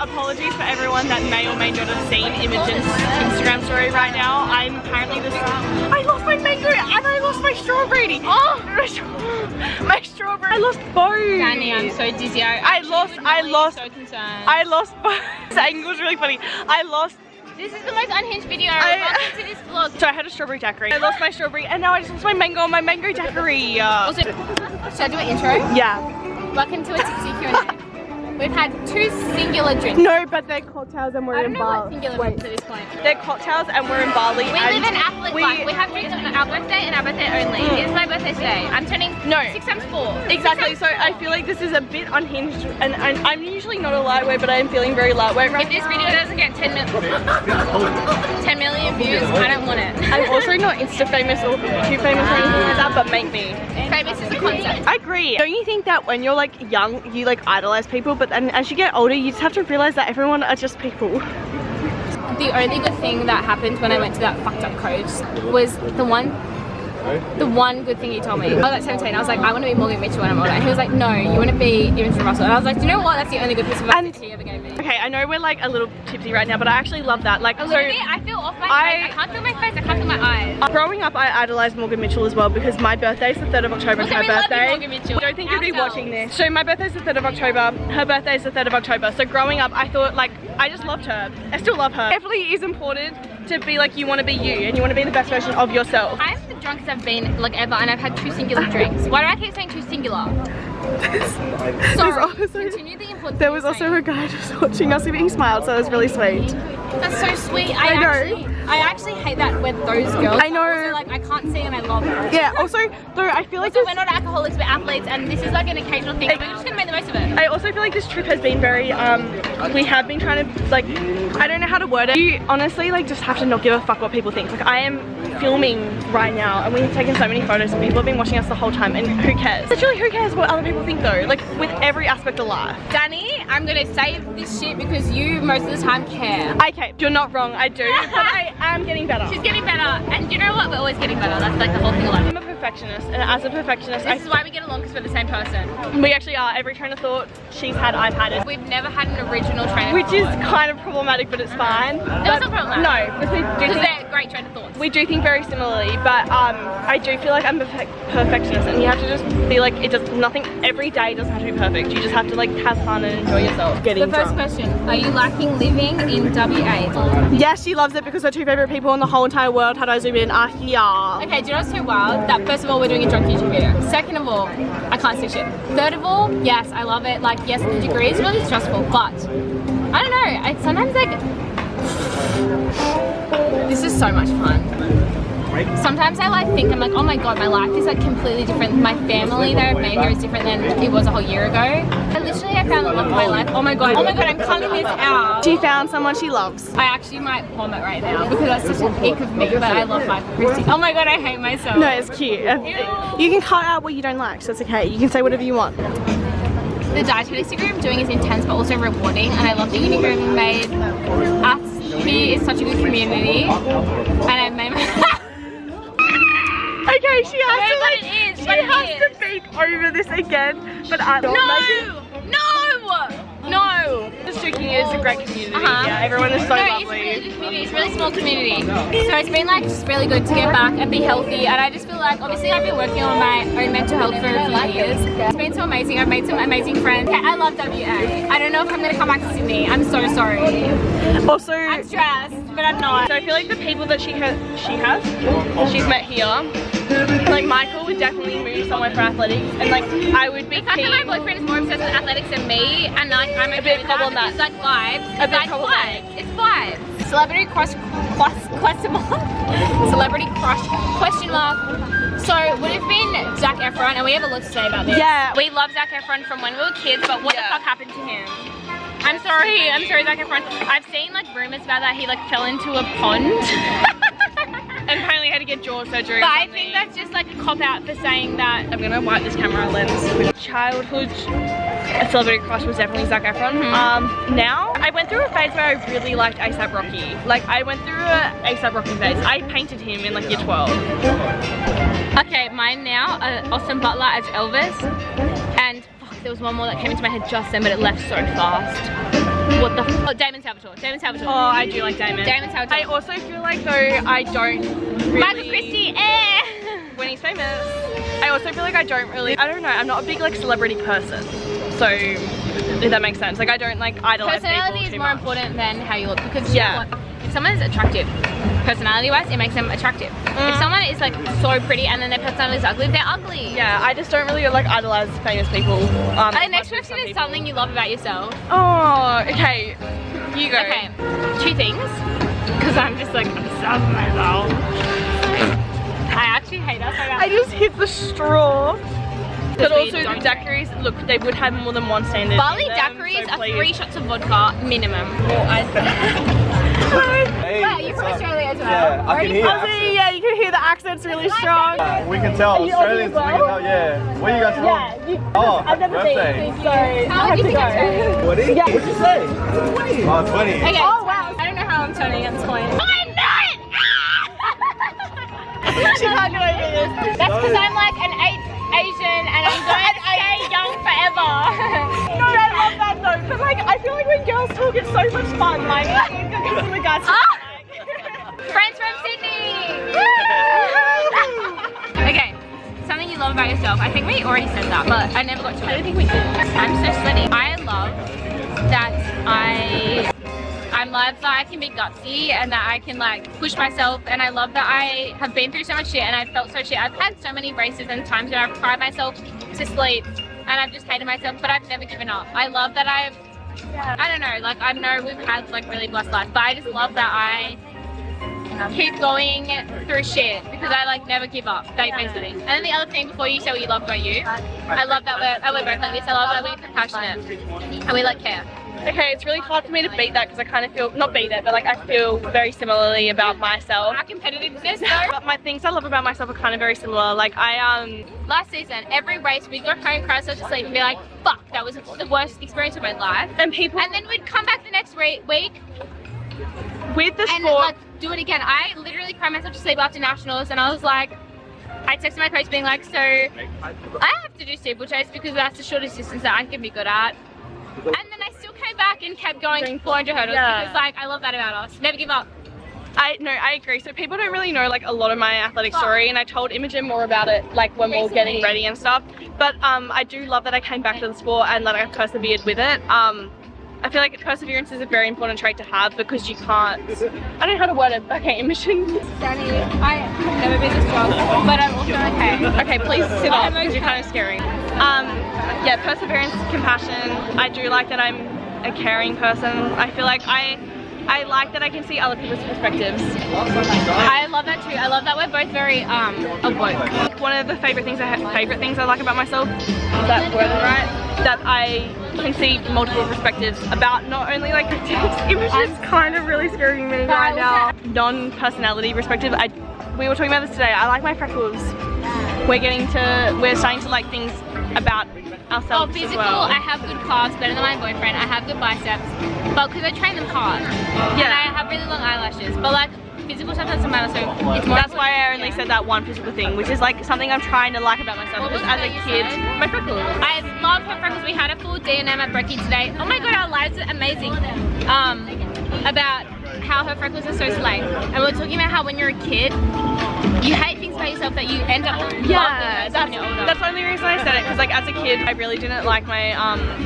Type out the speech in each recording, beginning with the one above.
apologies for everyone that may or may not have seen Imogen's Instagram story right now. I'm apparently this. I lost my mango and I lost my strawberry. Oh, my strawberry. I lost both. Danny, I'm so dizzy. I lost. So concerned. I lost both. This angle was really funny. I lost. This is the most unhinged video. Welcome to this vlog. So I had a strawberry daiquiri. I lost my strawberry and now I just lost my mango and my mango daiquiri. Also, should I do an intro? Yeah. Welcome to a tipsy Q&A. We've had 2 singular drinks. No, but they're cocktails and we're in Bali. I don't know what singular drinks at this point. They're cocktails and we're in Bali. We live an athlete life. We have drinks on our birthday and our birthday only. It's my birthday today. I'm turning 6 times 4. Exactly, so I feel like this is a bit unhinged and I'm usually not a lightweight, but I'm feeling very lightweight right now. If this video doesn't get 10 million views, I don't want it. I'm also not Insta famous or too famous or anything like that, but make me. Famous is a concept. I agree. Don't you think that when you're like young, you like idolize people, but then as you get older, you just have to realize that everyone are just people. The only good thing that happened when I went to that fucked up coast was the one good thing he told me. I was like 17, I was like, I want to be Morgan Mitchell when I'm older. And he was like, no, you want to be Imogen Russell. And I was like, do you know what? That's the only good piece of advice he ever gave me. Okay, I know we're like a little tipsy right now, but I actually love that. Like, literally, I feel off my face. I can't feel my face, I can't feel my eyes. Growing up, I idolized Morgan Mitchell as well because my birthday is the 3rd of October and her birthday. Morgan Mitchell. I don't think you'd be watching this. So my birthday is the 3rd of October, her birthday is the 3rd of October. So growing up, I thought like, I just loved her. I still love her. It definitely is important to be like, you want to be you and you want to be the best version of yourself. I'm the drunkest I've been like ever and I've had 2 singular drinks. Why do I keep saying 2 singular? Sorry, continue the important. There was also a guy just watching us and he smiled, so it was really sweet. That's so sweet. I actually hate that with those girls. I know. Also, like, I can't see and I love it. Yeah, also, though, I feel like we're not alcoholics, we're athletes, and this is like an occasional thing. We're just gonna make the most of it. I also feel like this trip has been very, we have been trying to, like, I don't know how to word it. You honestly, like, just have to not give a fuck what people think. Like, I am filming right now, and we've taken so many photos, and people have been watching us the whole time, and who cares? Literally, who cares what other people think, though? Like, with every aspect of life. Danny, I'm gonna save this shit because you, most of the time, care. Okay, you're not wrong, I do, but I am getting better. She's getting better, and you know what? We're always getting better. That's like the whole thing of life. I'm a perfectionist, and as a perfectionist, this is why we get along, because we're the same person. We actually are. Every train of thought she's had, I've had it. We've never had an original train of Which thought. is kind of problematic, but it's fine. No, it's not problematic. No, because they're great train of thoughts. We do think very similarly, but I do feel like I'm a perfectionist, and you have to just be like, it does nothing. Every day doesn't have to be perfect. You just have to like have fun and enjoy yourself. The first question: are you liking living in WA? Yes, she loves it because her 2 favorite people in the whole entire world, how do I zoom in, are here. Okay, do you know what's so wild? That first of all, we're doing a drunk YouTube video. Second of all, I can't see shit. Third of all, yes, I love it. Like, yes, the degree is really stressful, but I don't know. I sometimes like, this is so much fun. Sometimes I like think, I'm like, oh my god, my life is like completely different. My family that I've made here is different than it was a whole year ago. I literally have found the love of my life. Oh my god, I'm cutting this out. She found someone she loves. I actually might vomit right now because that's such an ick of me, but I love my Christy. Oh my god, I hate myself. No, it's cute. You can cut out what you don't like, so it's okay. You can say whatever you want. The dietetics degree I'm doing is intense but also rewarding, and I love the uni degree I've made. Us here is such a good community, and I've made my Okay, she has to speak over this again, but I don't No! Just joking, it's a great community. Yeah, everyone is so lovely. It's a really good community. It's a really small community. So it's been like just really good to get back and be healthy. And I just feel like, obviously I've been working on my own mental health for a few years. It's been so amazing. I've made some amazing friends. Okay, I love WA. I don't know if I'm going to come back to Sydney. I'm so sorry. Also, I'm stressed, but I'm not. So I feel like the people that she's met here, like Michael would definitely move somewhere for athletics, and like I would be the fact that my boyfriend is more obsessed with athletics than me, and like I'm a bit problematic. It's like vibes. It's like vibes. It's vibes. Celebrity crush question mark. Celebrity crush question mark. So would have been Zac Efron, and we have a lot to say about this. Yeah. We love Zac Efron from when we were kids, but what the fuck happened to him? I'm sorry Zac Efron. I've seen like rumors about that he like fell into a pond. And apparently had to get jaw surgery. But I think that's just like a cop out for saying that. I'm gonna wipe this camera lens. Childhood celebrity crush was definitely Zac Efron. Now I went through a phase where I really liked A$AP Rocky. Like I went through a A$AP Rocky phase. I painted him in like year 12. Okay, mine now, Austin Butler as Elvis, and fuck, because there was one more that came into my head just then, but it left so fast. What the f— oh, Damon Salvatore. Damon Salvatore. Oh, I do like Damon. Damon Salvatore. I also feel like though I don't really... Michael Christie, when he's famous. I also feel like I don't really, I don't know, I'm not a big like celebrity person. So, if that makes sense. Like I don't like idolize people too much. Personality is more important than how you look, because yeah. you know what? If someone is attractive, personality wise, it makes them attractive. If someone is like so pretty and then their personality is ugly, they're ugly. Yeah, I just don't really like idolize famous people. The next question is something you love about yourself. Oh, okay. You go. Okay, 2 things. Because I'm just like obsessed with myself. I actually hate that so much. I just hit the straw. But also the don't daiquiris, look, they would have more than one standard. Barley in them, daiquiris so are please. 3 shots of vodka minimum. Hey, Wow, you're from Australia as well. Yeah, I can hear Aussie, yeah, you can hear the accent's really strong. We can tell you Australians. Aussie as We can tell, yeah. Where you guys from? Yeah, Oh, I've never birthday. been, so I How have old do to you think I'm go. turning? 20? Yeah. What'd you say? 20. Oh, 20. Okay. Oh wow. I don't know how I'm turning at this point. I know it! She's not gonna do this. That's because I'm like an 8th Asian and I'm going to stay young forever. No, I love that though. But like, I feel like when girls talk, it's so much fun. Like, the guys. Friends from Sydney! Okay, something you love about yourself. I think we already said that, but I never got to it. I don't think we did. I'm so sweaty. I love that I love that I can be gutsy and that I can like push myself, and I love that I have been through so much shit and I've felt so shit. I've had so many races and times where I've cried myself to sleep and I've just hated myself, but I've never given up. I love that I don't know, like I know we've had like really blessed lives, but I just love that I keep going through shit because I like never give up, basically. And then the other thing before you say what you love about you, I love that we're both like this. I love that we're compassionate and we like care. Okay, it's really hard for me to beat that because I kind of feel, not beat it, but like I feel very similarly about myself. Our competitiveness though. But my things I love about myself are kind of very similar. Like Last season, every race we'd go home, cry ourselves to sleep and be like, fuck, that was the worst experience of my life. and people And then we'd come back the next week with the and sport. like do it again. I literally cried myself to sleep after nationals and I was like, I texted my coach being like, so I have to do steeplechase because that's the shortest distance that I can be good at. And then I still came back and kept going 400 hurdles because like I love that about us. Never give up. I agree. So people don't really know like a lot of my athletic story, and I told Imogen more about it like when we were getting ready and stuff. But I do love that I came back to the sport and that I persevered with it. I feel like perseverance is a very important trait to have because you can't, I don't know how to word it. Okay, Imogen. Danny, I have never been this strong, but I'm also okay. Okay, please sit up because you're kind of scary. Yeah, perseverance, compassion. I do like that I'm a caring person. I feel like I like that I can see other people's perspectives. I love that too. I love that we're both very awoke. One of the favorite things I like about myself, is that word right? That I can see multiple perspectives about not only like Imogen's kind of really scaring me right now. Non-personality perspective. We were talking about this today. I like my freckles. We're starting to like things about ourselves. Oh, physical, as well. I have good calves, better than my boyfriend. I have good biceps, but because I train them hard. Yeah. And I have really long eyelashes, but like physical stuff doesn't matter, so it's more. That's why I only said that one physical thing, which is like something I'm trying to like about myself. What was Because as it a you kid, said? my freckles. I love her freckles. We had a full D&M at Brekkie today. Oh my god, our lives are amazing. About how her freckles are so slay. And we were talking about how when you're a kid, you hate things about yourself that you end up loving when you're older. That's the only reason I said it, because like as a kid I really didn't like my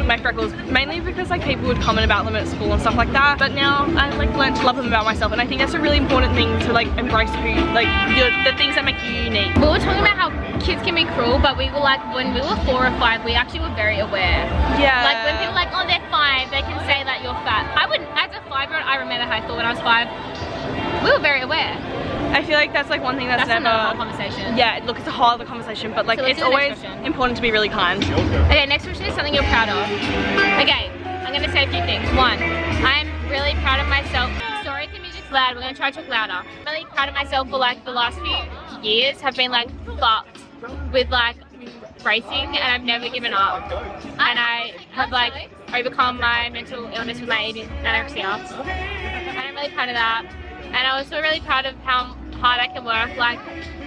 my freckles, mainly because like people would comment about them at school and stuff like that, but now I've like learned to love them about myself, and I think that's a really important thing to like embrace who like the things that make you unique. We were talking about how kids can be cruel, but we were like, when we were 4 or 5, we actually were very aware. Yeah. Like when people are like, oh they're 5, they can say that you're fat. I wouldn't, as a 5-year-old, I remember how I thought when I was 5. We were very aware. I feel like that's like one thing that's never another whole conversation. Yeah, look, it's a whole other conversation, but like So let's it's do the next always question. important to be really kind. Okay, next question is something you're proud of. Okay, I'm gonna say a few things. 1, I'm really proud of myself. Sorry if the music's loud, we're gonna try to talk louder. I'm really proud of myself for like the last few years have been like fucked with like racing, and I've never given up. And I have like overcome my mental illness with my eating anorexia. And I'm really proud of that. And I'm also really proud of how hard I can work, like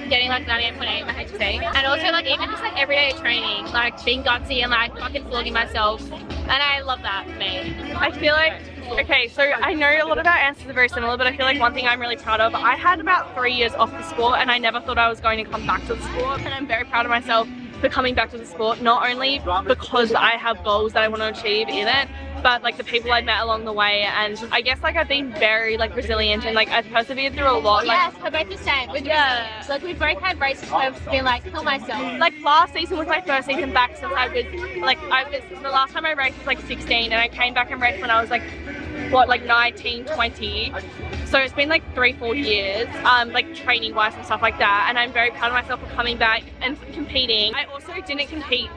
getting like 98.8 my HC, and also like even just like everyday training, like being gutsy and like fucking flogging myself, and I love that for me. I feel like, okay, so I know a lot of our answers are very similar, but I feel like one thing I'm really proud of, I had about 3 years off the sport and I never thought I was going to come back to the sport, and I'm very proud of myself for coming back to the sport, not only because I have goals that I want to achieve in it, but like the people I met along the way, and I guess like I've been very like resilient and like I've persevered through a lot. Like, Yes, we're both the same. Like we've both had races where I've been like, kill myself. like last season was my first season back since I was like, the last time I raced was like 16, and I came back and raced when I was like, what, like 19, 20. So it's been like 3-4 years, like training wise and stuff like that, and I'm very proud of myself for coming back and competing. I also didn't compete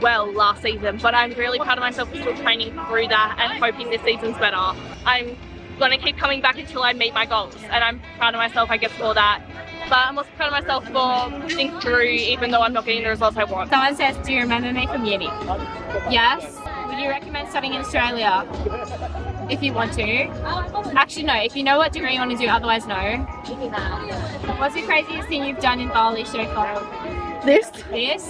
well last season, but I'm really proud of myself for still training through that and hoping this season's better. I'm gonna keep coming back until I meet my goals, and I'm proud of myself, I guess, for that. But I'm also proud of myself for pushing through even though I'm not getting the results I want. Someone says, do you remember me from uni? Yes. Would you recommend studying in Australia? If you want to. Actually no, if you know what degree you want to do, otherwise no. What's the craziest thing you've done in Bali so far? This? This?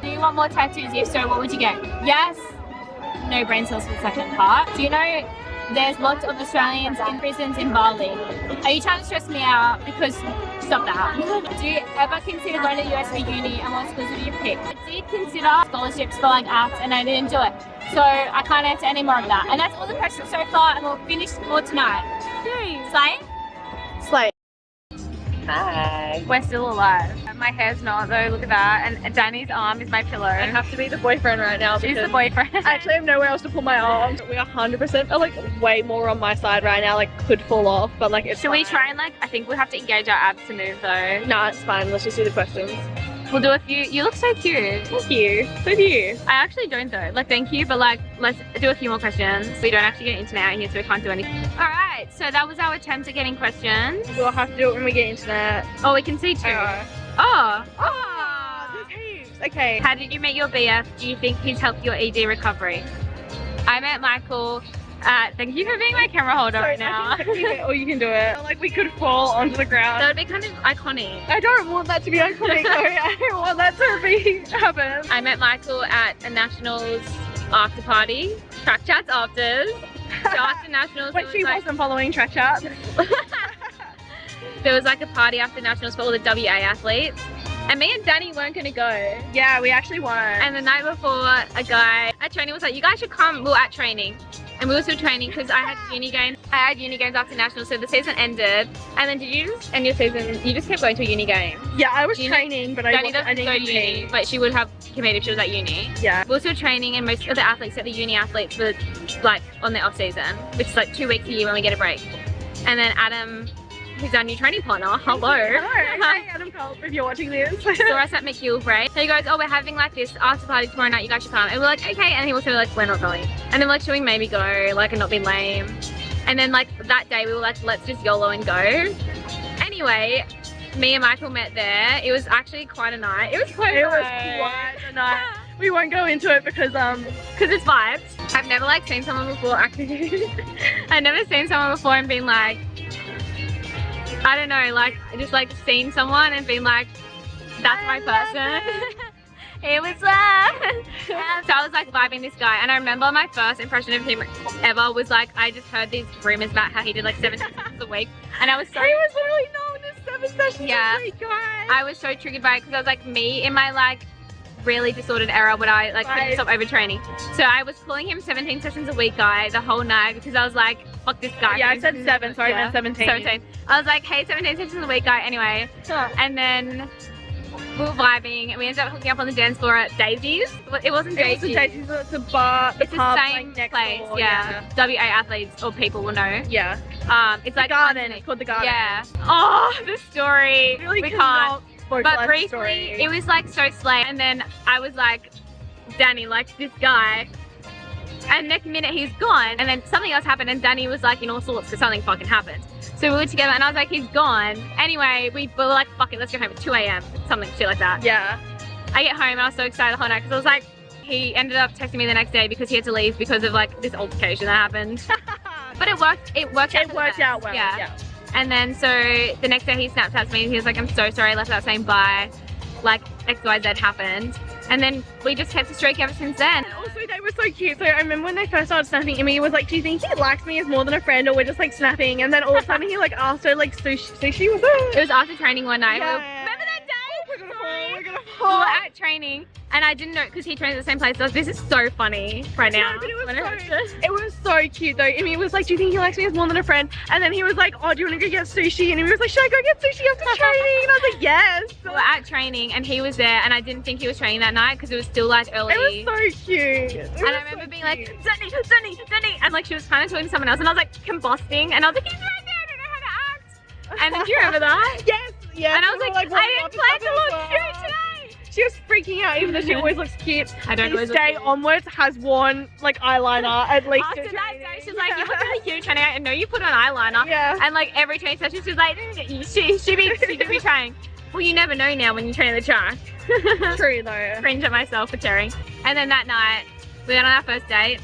Do you want more tattoos? If so, what would you get? Yes. No brain cells for the second part. Do you know there's lots of Australians in prisons in Bali? Are you trying to stress me out? Because stop that. Do you ever consider going to the US for uni, and what schools would you pick? I did consider scholarships for like arts and I didn't do it. So I can't answer any more of that. And that's all the questions so far, and we'll finish more tonight. Slay? Slay. Hi. We're still alive. My hair's not though, look at that. And Danny's arm is my pillow. I have to be the boyfriend right now. She's the boyfriend. I actually have nowhere else to put my arms. We are 100% are like way more on my side right now, like could fall off, but like it's Should we try and like, I think we'll have to engage our abs to move though. No, it's fine. Let's just do the questions. We'll do a few. You look so cute. Thank you. So do you. I actually don't though. Like, thank you, but like, let's do a few more questions. We don't actually get internet out here, so we can't do anything. All right, so that was our attempt at getting questions. We'll have to do it when we get internet. Oh, we can see two. Oh. There's heaps. Okay. How did you meet your BF? Do you think he's helped your ED recovery? I met Michael. Thank you for being my camera holder right now. Or you can do it. Like we could fall onto the ground. That would be kind of iconic. I don't want that to be iconic though. I don't want that to happen. I met Michael at a Nationals after party. Track chats afters. So after Nationals, When she wasn't following track chat. There was like a party after Nationals for all the WA athletes. And me and Danny weren't gonna go. Yeah, we actually weren't. And the night before, a guy at training was like, you guys should come. We were at training. And we were still training because I had uni games. I had uni games after nationals, so the season ended. And then did you just end your season? You just kept going to a uni game. Yeah, I was training, but Danny doesn't go to uni, but she would have competed if she was at uni. Yeah. We were still training, and most of the athletes, at the uni athletes, were like on their off season, which is like 2 weeks a year when we get a break. And then Adam, who's our new training partner, hello. Hi Adam Culp, if you're watching this. Saw us at McGillivray. So he goes, oh, we're having like this after party tomorrow night, you guys should come. And we're like, okay. And he was like, we're not going. And then we're like, should we maybe go, like, and not be lame? And then like that day we were like, let's just YOLO and go. Anyway, me and Michael met there. It was actually quite a night. It was quite a night. We won't go into it because it's vibes. I've never like seen someone before actually. I've never seen someone before and been like, I don't know, like just like seen someone and been like, that's my person. It was love. So I was like vibing this guy, and I remember my first impression of him ever was like, I just heard these rumors about how he did like 7 sessions a week, and I was so. He was literally known as 7 sessions a week, guys. I was so triggered by it because I was like me in my like really disordered era when I like couldn't stop overtraining. So I was calling him 17 sessions a week guy the whole night because I was like, fuck this guy. Yeah, I said 7, sorry, I meant 17. 17. I was like, hey, 17 sessions a week guy anyway. And then we were vibing and we ended up hooking up on the dance floor at Daisy's. It wasn't Daisy's. It wasn't Daisy's, it's a bar. It's the same like, place, door, yeah. WA athletes or people will know. Yeah. It's like Garden, it's called the Garden. Yeah. Oh, the story. Really we can't. But briefly, story. it was like so slay. And then I was like, Danny, like this guy. And next minute he's gone. And then something else happened and Danny was like in all sorts because something fucking happened. So we were together and I was like, he's gone. Anyway, we were like, fuck it, let's go home at 2 AM. Something shit like that. Yeah. I get home and I was so excited the whole night because I was like, he ended up texting me the next day because he had to leave because of like this altercation that happened. But it worked out well. Yeah. And then so the next day he Snapchats me and he was like, I'm so sorry I left without saying bye. Like XYZ happened. And then we just kept a streak ever since then. And also they were so cute. So I remember when they first started snapping, Imi was like, do you think he likes me as more than a friend or we're just like snapping? And then all of a sudden he like asked her like sushi was there. It was after training one night. Yeah. Remember that day? We're gonna fall, we're gonna We fall. were at training and I didn't know because he trains at the same place. So this is so funny right now. No, but it was so cute though. Imi was like, do you think he likes me as more than a friend? And then he was like, oh, do you want to go get sushi? And Imi was like, should I go get sushi after training? And I was like, yes. We were at training and he was there and I didn't think he was training that night because it was still like early. It was so cute. And I remember being like, Zenny, and like she was kind of talking to someone else and I was like combusting and I was like, he's right there, I don't know how to act. And then do you remember that? Yes, yes. And I was like, I didn't plan to look cute today. She was freaking out even though she always looks cute. I don't This day onwards has worn like eyeliner at least. After that day, she's like, you look really cute training. I know you put on eyeliner. Yeah. And like every training session, she's like, she do be trying. Well, you never know now when you train the track. True though. Cringe at myself for tearing. And then that night, we went on our first date.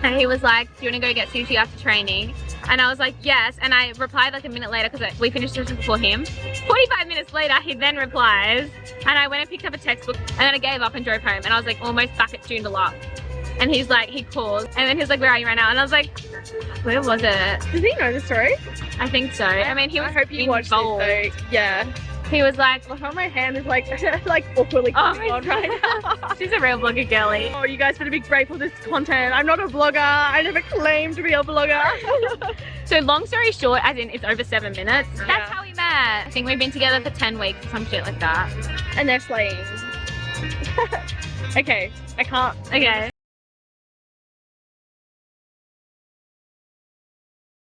And he was like, do you want to go get sushi after training? And I was like, yes. And I replied like a minute later because we finished just before him. 45 minutes later, he then replies. And I went and picked up a textbook and then I gave up and drove home. And I was like almost back at Joondalup. And he's like, he called. And then he was like, where are you right now? And I was like, where was it? Does he know the story? I think so. I mean, he was I hope you watched this though. Yeah. He was like, Look how my hand is like like awkwardly coming on right now. she's a real blogger girly. Oh, you guys better be grateful for this content. I'm not a vlogger. I never claimed to be a vlogger. So long story short, as in it's over 7 minutes. That's how we met. I think we've been together for 10 weeks or some shit like that. And they're slaying. Okay, I can't. Okay.